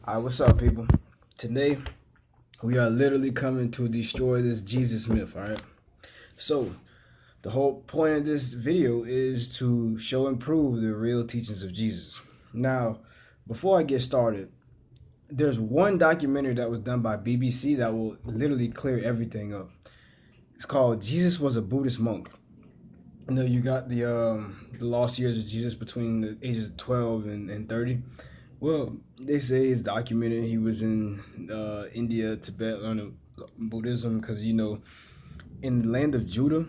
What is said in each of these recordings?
Alright, what's up, people? Today, we are literally coming to destroy this Jesus myth, alright? So, the whole point of this video is to show and prove the real teachings of Jesus. Now, before I get started, there's one documentary that was done by BBC that will literally clear everything up. It's called Jesus Was a Buddhist Monk. You know, you got the lost years of Jesus between the ages of 12 and 30. Well, they say it's documented he was in India, Tibet, learning Buddhism because, in the land of Judah,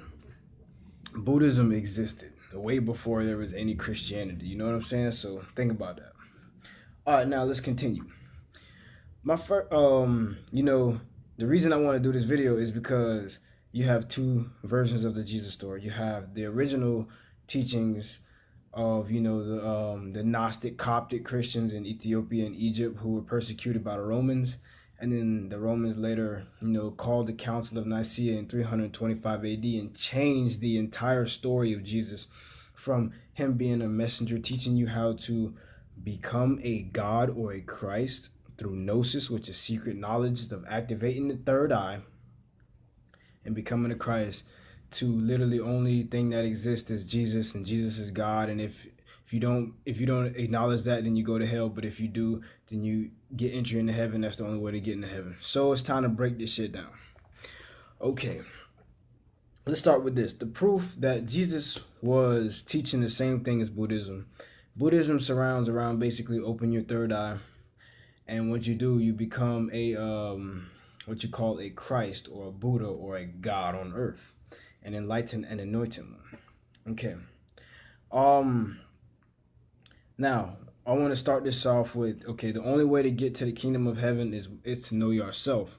Buddhism existed way before there was any Christianity. You know what I'm saying? So think about that. All right, now let's continue. My first, the reason I want to do this video is because you have two versions of the Jesus story. You have the original teachings of the Gnostic Coptic Christians in Ethiopia and Egypt who were persecuted by the Romans, and then the Romans later called the Council of Nicaea in 325 AD and changed the entire story of Jesus from him being a messenger teaching you how to become a god or a Christ through gnosis, which is secret knowledge of activating the third eye and becoming a Christ, to literally only thing that exists is Jesus, and Jesus is God. And if you don't acknowledge that, then you go to hell. But if you do, then you get entry into heaven. That's the only way to get into heaven. So it's time to break this shit down. Okay, let's start with this. The proof that Jesus was teaching the same thing as Buddhism. Buddhism surrounds around basically open your third eye, and what you do, you become a what you call a Christ or a Buddha or a God on earth, an enlightened and anointed one. Okay. Now I want to start this off with, okay, the only way to get to the kingdom of heaven is to know yourself.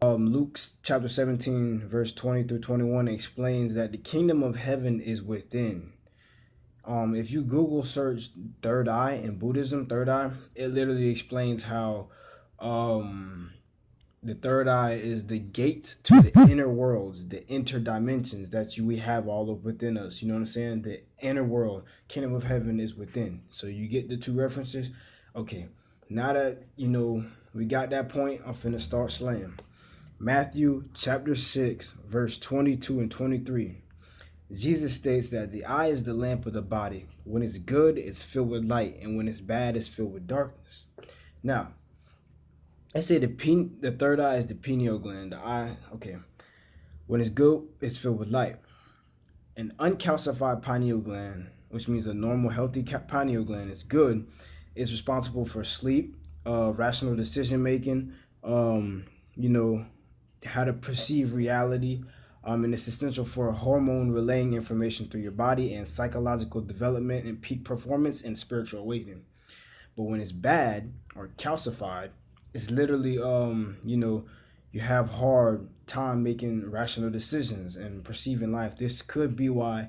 Luke chapter 17 verse 20 through 21 explains that the kingdom of heaven is within. If you Google search third eye in Buddhism, third eye, it literally explains how the third eye is the gate to the inner worlds, the interdimensions that we have all of within us. You know what I'm saying? The inner world, kingdom of heaven is within. So you get the two references. Okay, now that we got that point, I'm finna start slaying. Matthew chapter 6 verse 22 and 23. Jesus states that the eye is the lamp of the body. When it's good, it's filled with light, and when it's bad, it's filled with darkness. Now, I say the third eye is the pineal gland. The eye, okay. When it's good, it's filled with light. An uncalcified pineal gland, which means a normal, healthy pineal gland, is good. It's responsible for sleep, rational decision making, how to perceive reality, and it's essential for hormone relaying information through your body and psychological development and peak performance and spiritual awakening. But when it's bad or calcified, it's literally you have hard time making rational decisions and perceiving life. This could be why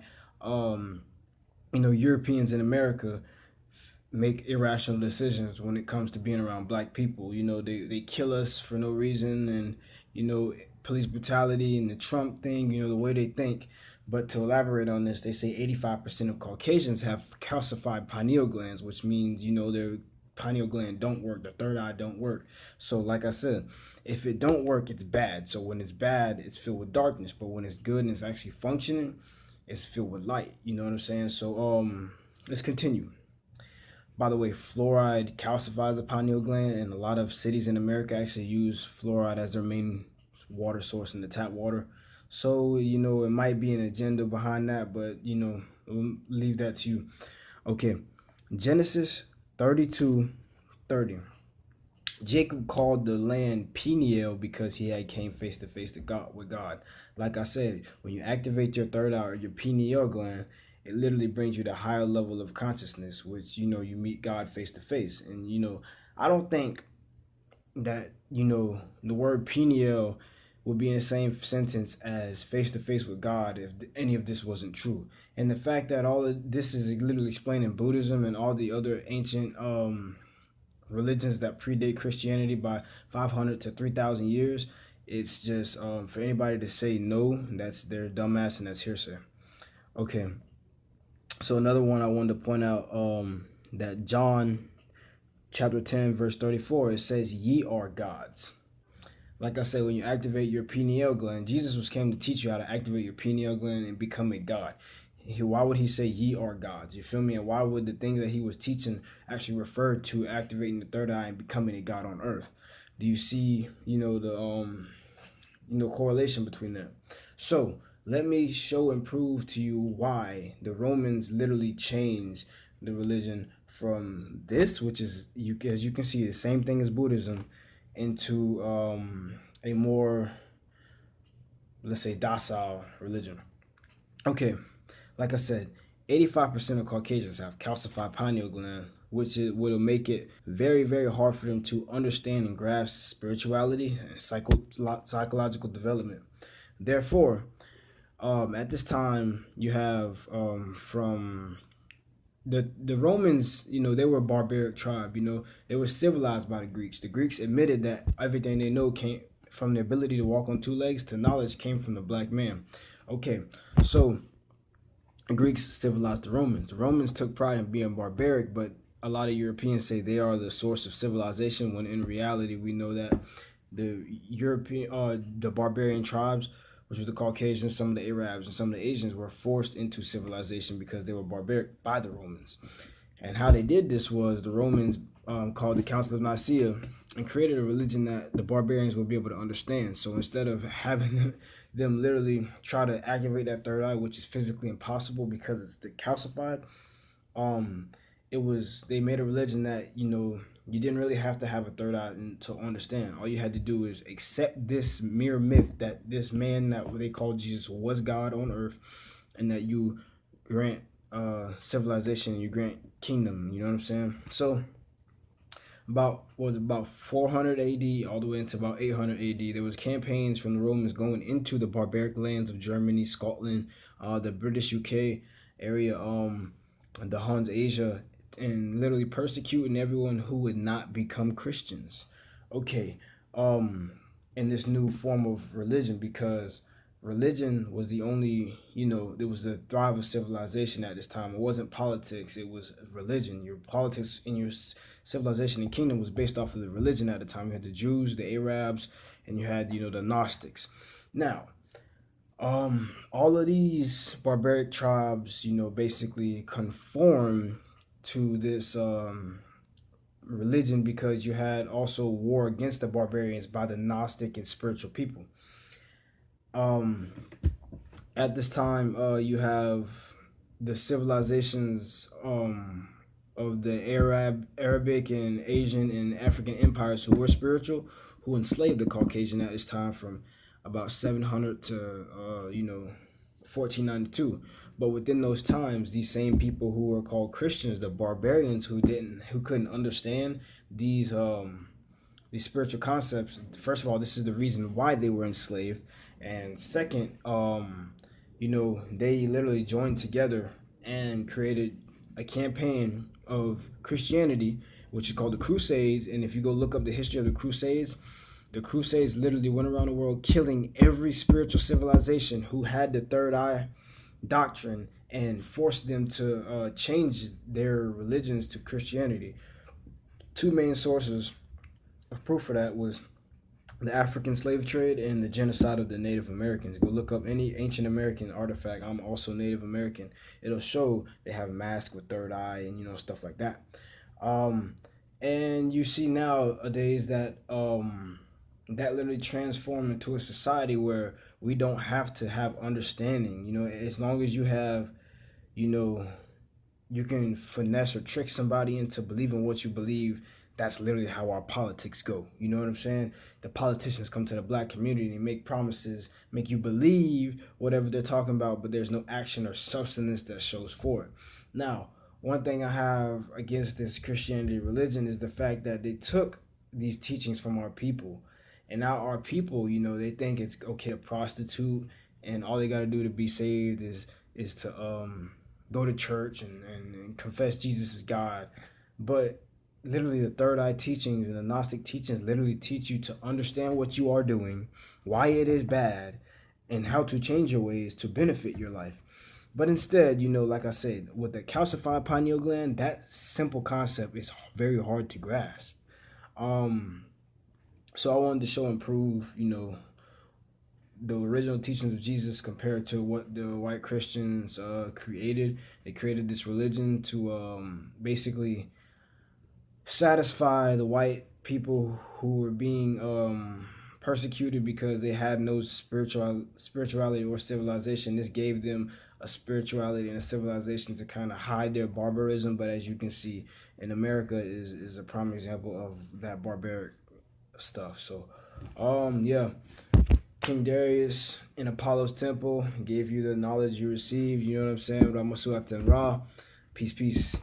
Europeans in America make irrational decisions when it comes to being around black people. They kill us for no reason, and police brutality and the Trump thing, the way they think. But to elaborate on this, they say 85% of Caucasians have calcified pineal glands, which means their pineal gland don't work, the third eye don't work. So like I said, if it don't work, it's bad. So when it's bad, it's filled with darkness. But when it's good and it's actually functioning, it's filled with light. You know what I'm saying? So let's continue. By the way, fluoride calcifies the pineal gland, and a lot of cities in America actually use fluoride as their main water source in the tap water. So it might be an agenda behind that, but we'll leave that to you. Okay, Genesis 32:30. Jacob called the land Peniel because he had came face to face with God. Like I said, when you activate your third eye or your pineal gland, it literally brings you to a higher level of consciousness, which you meet God face to face. And I don't think that the word pineal would be in the same sentence as face to face with God if any of this wasn't true. And the fact that all of this is literally explained in Buddhism and all the other ancient religions that predate Christianity by 500 to 3,000 years, it's just for anybody to say no, that's their dumbass and that's hearsay. Okay, so another one I wanted to point out, that John chapter 10, verse 34, it says, ye are gods. Like I said, when you activate your pineal gland, Jesus came to teach you how to activate your pineal gland and become a god. Why would he say ye are gods? You feel me? And why would the things that he was teaching actually refer to activating the third eye and becoming a god on earth? Do you see, the correlation between that? So let me show and prove to you why the Romans literally changed the religion from this, which is, as you can see, the same thing as Buddhism, into a more, let's say, docile religion. Okay, like I said, 85% of Caucasians have calcified pineal gland, which will make it very, very hard for them to understand and grasp spirituality and psychological development. Therefore, at this time, you have from the Romans, they were a barbaric tribe. They were civilized by the Greeks. The Greeks admitted that everything they know came from the ability to walk on two legs to knowledge came from the black man. Okay, so the Greeks civilized the Romans. The Romans took pride in being barbaric, but a lot of Europeans say they are the source of civilization, when in reality we know that the barbarian tribes, which was the Caucasians, some of the Arabs, and some of the Asians, were forced into civilization because they were barbaric by the Romans. And how they did this was the Romans called the Council of Nicaea and created a religion that the barbarians would be able to understand. So instead of having them literally try to activate that third eye, which is physically impossible because it's calcified, they made a religion that you didn't really have to have a third eye to understand. All you had to do is accept this mere myth that this man that they called Jesus was God on earth, and that you grant civilization, you grant kingdom. You know what I'm saying? So about 400 AD all the way into about 800 AD, there was campaigns from the Romans going into the barbaric lands of Germany, Scotland, the British UK area, the Huns, Asia, and literally persecuting everyone who would not become Christians. Okay, in this new form of religion, because religion was the only, there was the thrive of civilization at this time. It wasn't politics, it was religion. Your politics in your civilization and kingdom was based off of the religion at the time. You had the Jews, the Arabs, and you had, the Gnostics. Now, all of these barbaric tribes, basically conform to this religion because you had also war against the barbarians by the Gnostic and spiritual people. At this time, you have the civilizations of the Arabic and Asian and African empires who were spiritual, who enslaved the Caucasian at this time from about 700 to 1492. But within those times, these same people who were called Christians, the barbarians who couldn't understand these spiritual concepts. First of all, this is the reason why they were enslaved, and second, they literally joined together and created a campaign of Christianity, which is called the Crusades. And if you go look up the history of the Crusades literally went around the world killing every spiritual civilization who had the third eye doctrine and forced them to change their religions to Christianity. Two main sources of proof for that was the African slave trade and the genocide of the Native Americans. Go look up any ancient American artifact. I'm also Native American. It'll show they have masks with third eye and stuff like that. And you see nowadays that that literally transformed into a society where we don't have to have understanding. As long as you have, you can finesse or trick somebody into believing what you believe. That's literally how our politics go. You know what I'm saying? The politicians come to the black community and make promises, make you believe whatever they're talking about, but there's no action or substance that shows for it. Now, one thing I have against this Christianity religion is the fact that they took these teachings from our people. And now our people, they think it's okay to prostitute, and all they got to do to be saved is to go to church and confess Jesus is God. But literally the third eye teachings and the Gnostic teachings literally teach you to understand what you are doing, why it is bad, and how to change your ways to benefit your life. But instead, you know, like I said, with the calcified pineal gland, that simple concept is very hard to grasp. Um, so I wanted to show and prove, you know, the original teachings of Jesus compared to what the white Christians created. They created this religion to basically satisfy the white people who were being persecuted because they had no spirituality or civilization. This gave them a spirituality and a civilization to kind of hide their barbarism. But as you can see, in America is a prime example of that barbaric stuff. So, yeah. King Darius in Apollo's temple gave you the knowledge you received. You know what I'm saying? Ramasuaten Ra. Peace, peace.